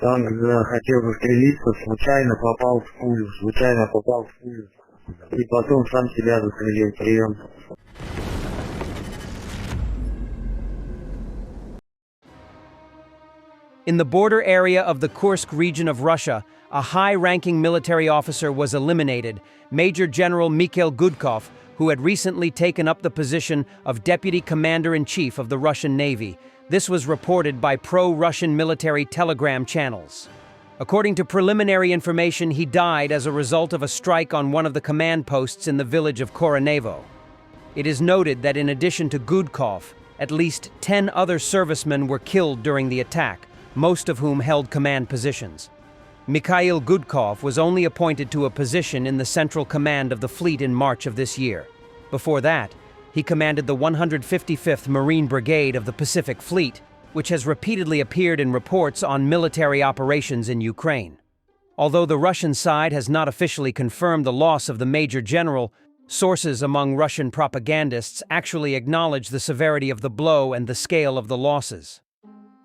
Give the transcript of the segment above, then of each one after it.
Там хотел застрелиться, случайно попал в пулю. И потом сам себя застрелил. Прием. In the border area of the Kursk region of Russia, a high-ranking military officer was eliminated, Major General Mikhail Gudkov, who had recently taken up the position of Deputy Commander-in-Chief of the Russian Navy. This was reported by pro-Russian military telegram channels. According to preliminary information, he died as a result of a strike on one of the command posts in the village of Koronevo. It is noted that in addition to Gudkov, at least 10 other servicemen were killed during the attack, most of whom held command positions. Mikhail Gudkov was only appointed to a position in the Central Command of the fleet in March of this year. Before that, he commanded the 155th Marine Brigade of the Pacific Fleet, which has repeatedly appeared in reports on military operations in Ukraine. Although the Russian side has not officially confirmed the loss of the Major General, sources among Russian propagandists actually acknowledge the severity of the blow and the scale of the losses.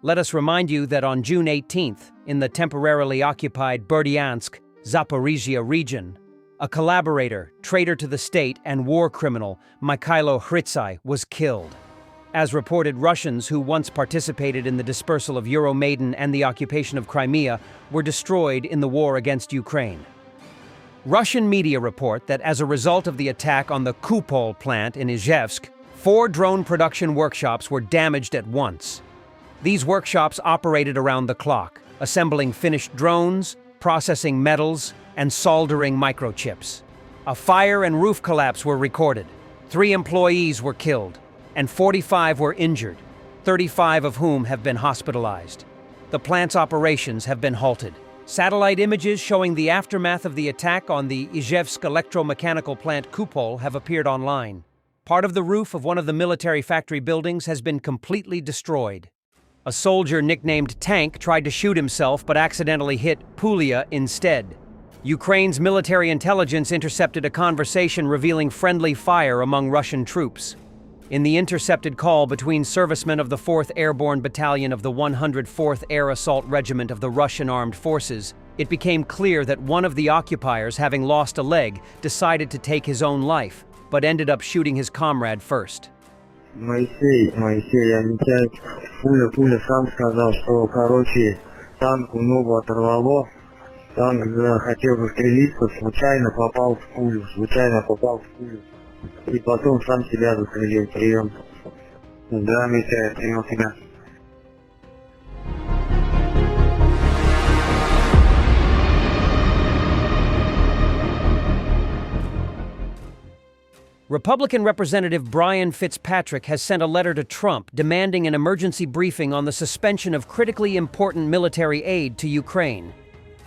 Let us remind you that on June 18th, in the temporarily occupied Berdyansk, Zaporizhia region, a collaborator, traitor to the state, and war criminal, Mikhailo Hrytsai, was killed. As reported, Russians who once participated in the dispersal of Euromaidan and the occupation of Crimea were destroyed in the war against Ukraine. Russian media report that as a result of the attack on the Kupol plant in Izhevsk, 4 drone production workshops were damaged at once. These workshops operated around the clock, assembling finished drones, processing metals, and soldering microchips. A fire and roof collapse were recorded. 3 employees were killed, and 45 were injured, 35 of whom have been hospitalized. The plant's operations have been halted. Satellite images showing the aftermath of the attack on the Izhevsk electromechanical plant Kupol have appeared online. Part of the roof of one of the military factory buildings has been completely destroyed. A soldier nicknamed Tank tried to shoot himself but accidentally hit Puglia instead. Ukraine's military intelligence intercepted a conversation revealing friendly fire among Russian troops. In the intercepted call between servicemen of the 4th Airborne Battalion of the 104th Air Assault Regiment of the Russian Armed Forces, it became clear that one of the occupiers, having lost a leg, decided to take his own life, but ended up shooting his comrade first. Моисей, опять пуля сам сказал, что, танку ногу оторвало, танк хотел застрелиться, случайно попал в пулю, и потом сам себя застрелил. Прием. Да, Митя, принял тебя. Republican Representative Brian Fitzpatrick has sent a letter to Trump demanding an emergency briefing on the suspension of critically important military aid to Ukraine.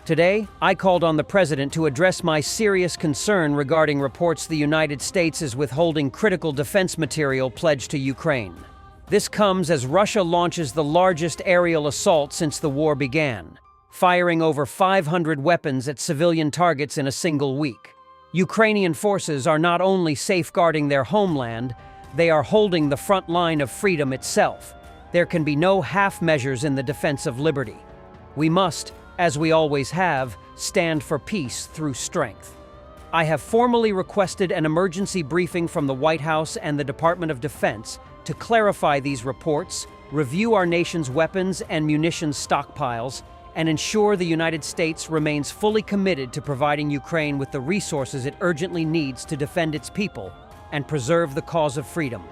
Today, I called on the president to address my serious concern regarding reports the United States is withholding critical defense material pledged to Ukraine. This comes as Russia launches the largest aerial assault since the war began, firing over 500 weapons at civilian targets in a single week. Ukrainian forces are not only safeguarding their homeland, they are holding the front line of freedom itself. There can be no half measures in the defense of liberty. We must, as we always have, stand for peace through strength. I have formally requested an emergency briefing from the White House and the Department of Defense to clarify these reports, review our nation's weapons and munitions stockpiles, and ensure the United States remains fully committed to providing Ukraine with the resources it urgently needs to defend its people and preserve the cause of freedom.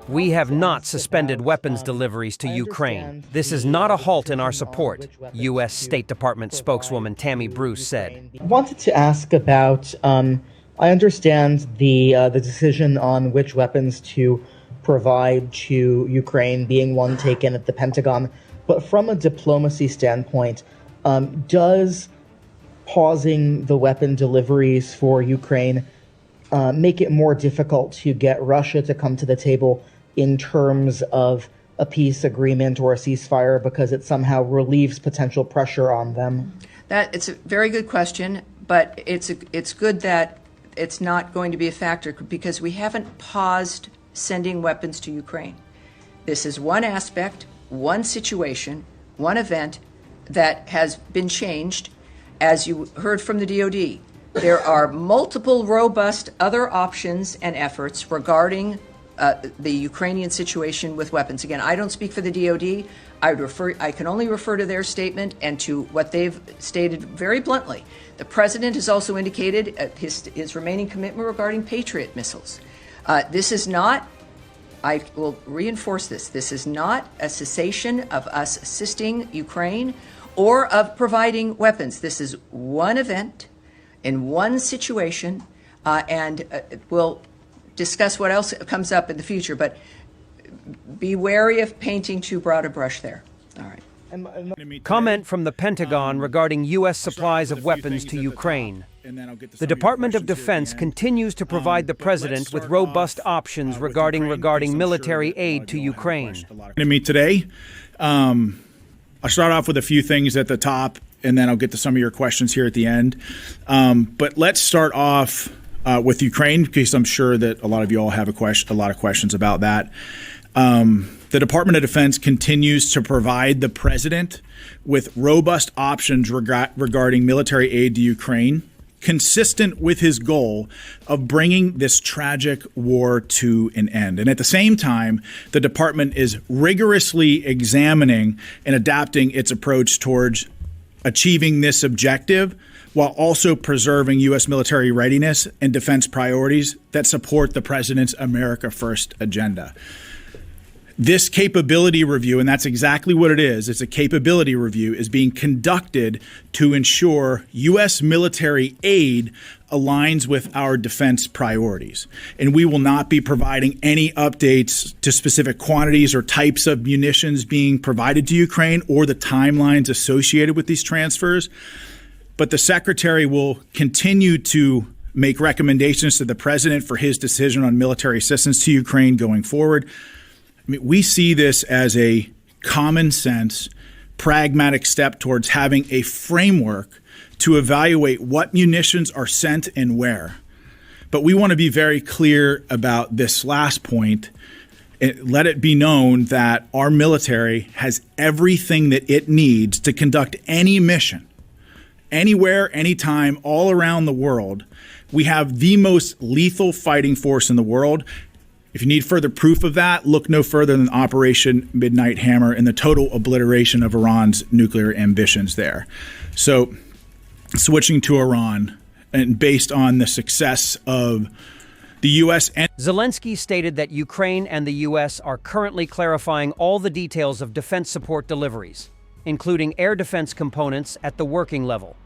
We have not suspended weapons deliveries to Ukraine. This is not a halt in our support, U.S. State Department spokeswoman Tammy Bruce said. I wanted to ask about, I understand the decision on which weapons to provide to Ukraine being one taken at the Pentagon. But from a diplomacy standpoint, does pausing the weapon deliveries for Ukraine make it more difficult to get Russia to come to the table in terms of a peace agreement or a ceasefire because it somehow relieves potential pressure on them? It's a very good question, but it's good that it's not going to be a factor because we haven't paused sending weapons to Ukraine. This is one aspect, one situation, one event that has been changed. As you heard from the DoD, there are multiple robust other options and efforts regarding the Ukrainian situation with weapons. Again, I don't speak for the DoD. I can only refer to their statement and to what they've stated very bluntly. The president has also indicated his remaining commitment regarding Patriot missiles. This is not, I will reinforce this, this is not a cessation of us assisting Ukraine or of providing weapons. This is one event in one situation, and we'll discuss what else comes up in the future, but be wary of painting too broad a brush there. All right. Comment from the Pentagon regarding U.S. supplies of weapons to Ukraine. The Department of Defense continues to provide the president with robust options regarding military aid to Ukraine. Today, I'll start off with a few things at the top, and then I'll get to some of your questions here at the end. But let's start off with Ukraine, because I'm sure that a lot of you all have a lot of questions about that. The Department of Defense continues to provide the president with robust options regarding military aid to Ukraine, consistent with his goal of bringing this tragic war to an end. And at the same time, the department is rigorously examining and adapting its approach towards achieving this objective, while also preserving U.S. military readiness and defense priorities that support the president's America First agenda. This capability review, and that's exactly what it is, it's a capability review, is being conducted to ensure U.S. military aid aligns with our defense priorities. And we will not be providing any updates to specific quantities or types of munitions being provided to Ukraine or the timelines associated with these transfers. But the Secretary will continue to make recommendations to the President for his decision on military assistance to Ukraine going forward. I mean, we see this as a common sense, pragmatic step towards having a framework to evaluate what munitions are sent and where. But we want to be very clear about this last point. Let it be known that our military has everything that it needs to conduct any mission, anywhere, anytime, all around the world. We have the most lethal fighting force in the world. If you need further proof of that, look no further than Operation Midnight Hammer and the total obliteration of Iran's nuclear ambitions there. So, switching to Iran, and based on the success of the U.S. and Zelensky stated that Ukraine and the U.S. are currently clarifying all the details of defense support deliveries, including air defense components at the working level.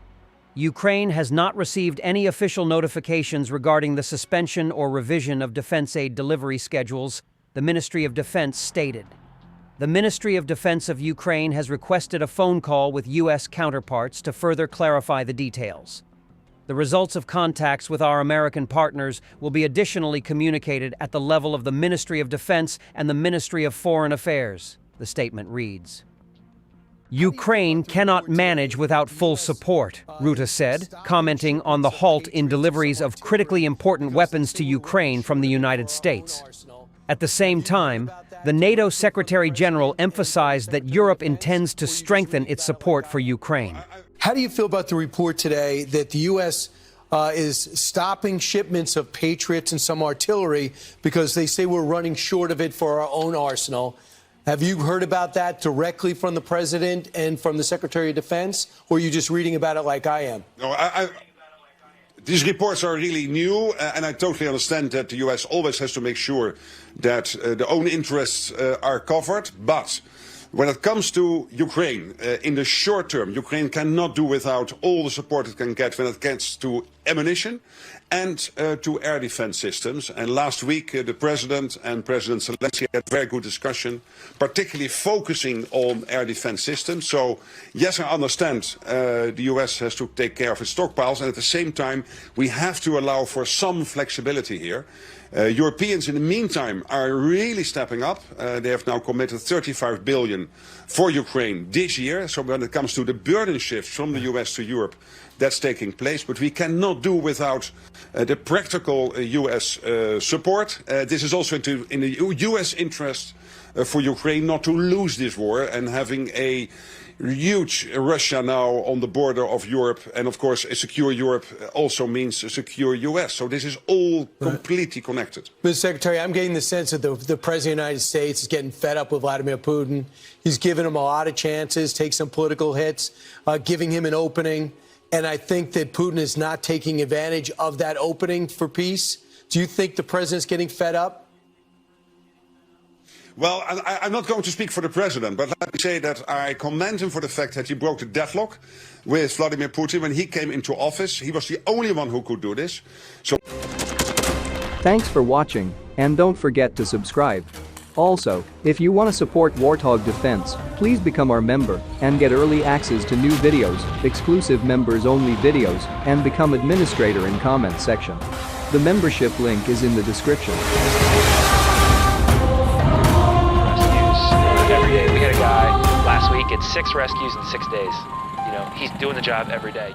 Ukraine has not received any official notifications regarding the suspension or revision of defense aid delivery schedules, the Ministry of Defense stated. The Ministry of Defense of Ukraine has requested a phone call with U.S. counterparts to further clarify the details. The results of contacts with our American partners will be additionally communicated at the level of the Ministry of Defense and the Ministry of Foreign Affairs, the statement reads. Ukraine cannot manage without full support, Ruta said, commenting on the halt in deliveries of critically important weapons to Ukraine from the United States. At the same time, the NATO Secretary General emphasized that Europe intends to strengthen its support for Ukraine. How do you feel about the report today that the U.S. Is stopping shipments of Patriots and some artillery because they say we're running short of it for our own arsenal? Have you heard about that directly from the president and from the Secretary of Defense, or are you just reading about it like I am? No, these reports are really new, and I totally understand that the U.S. always has to make sure that their own interests are covered. But when it comes to Ukraine, in the short term, Ukraine cannot do without all the support it can get when it gets to ammunition and to air defense systems. And last week, the President and President Zelensky had a very good discussion, particularly focusing on air defense systems. So, yes, I understand the U.S. has to take care of its stockpiles, and at the same time, we have to allow for some flexibility here. Europeans, in the meantime, are really stepping up. They have now committed $35 billion for Ukraine this year. So when it comes to the burden shift from the U.S. to Europe, that's taking place. But we cannot do without the practical U.S. support. This is also in the U.S. interest for Ukraine not to lose this war, and having a huge Russia now on the border of Europe, and of course a secure Europe also means a secure US. So this is all completely connected. Mr. Secretary, I'm getting the sense that the President of the United States is getting fed up with Vladimir Putin. He's given him a lot of chances, take some political hits, giving him an opening. And I think that Putin is not taking advantage of that opening for peace. Do you think the president's getting fed up? Well, I'm not going to speak for the president, but let me say that I commend him for the fact that he broke the deadlock with Vladimir Putin when he came into office. He was the only one who could do this. So, thanks for watching, and don't forget to subscribe. Also, if you want to support Warthog Defense, please become our member and get early access to new videos, exclusive members-only videos, and become administrator in comment section. The membership link is in the description. Every day. We had a guy last week at 6 rescues in 6 days. You know, he's doing the job every day.